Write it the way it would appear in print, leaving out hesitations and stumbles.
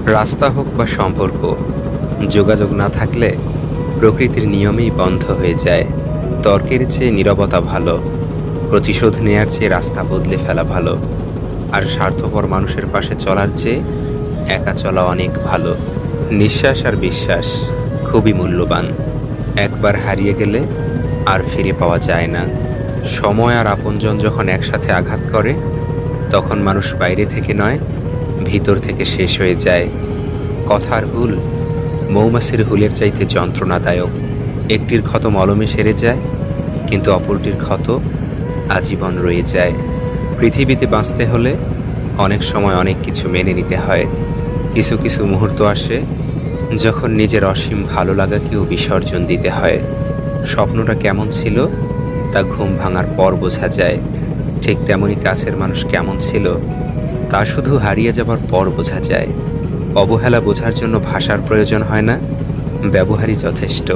রাস্তা হোক বা সম্পর্ক, যোগাযোগ না থাকলে প্রকৃতির নিয়মেই বন্ধ হয়ে যায়। তর্কের চেয়ে নীরবতা ভালো, প্রতিশোধ নেয়ার চেয়ে রাস্তা বদলে ফেলা ভালো, আর স্বার্থপর মানুষের পাশে চলার চেয়ে একা চলা অনেক ভালো। নিঃশ্বাস আর বিশ্বাস খুবই মূল্যবান। একবার হারিয়ে গেলে আর ফিরে পাওয়া যায় না। সময় আর আপনজন যখন একসাথে আঘাত করে, তখন মানুষ বাইরে থেকে নয়, ভিতর থেকে শেষ হয়ে যায়। কথার হুল মৌমাছির হুলের চাইতে যন্ত্রণাদায়ক। একটির ক্ষত মলমে সেরে যায়, কিন্তু অপরটির ক্ষত আজীবন রয়ে যায়। পৃথিবীতে বাঁচতে হলে অনেক সময় অনেক কিছু মেনে নিতে হয়। কিছু কিছু মুহূর্ত আসে যখন নিজের অসীম ভালো লাগাকেও বিসর্জন দিতে হয়। স্বপ্নটা কেমন ছিল তা ঘুম ভাঙার পর বোঝা যায়। ঠিক তেমনি কাছের মানুষ কেমন ছিল তা শুধু হারিয়ে যাবার পর বোঝা যায়। অবহেলা বোঝার জন্য ভাষার প্রয়োজন হয় না, ব্যবহারই যথেষ্ট।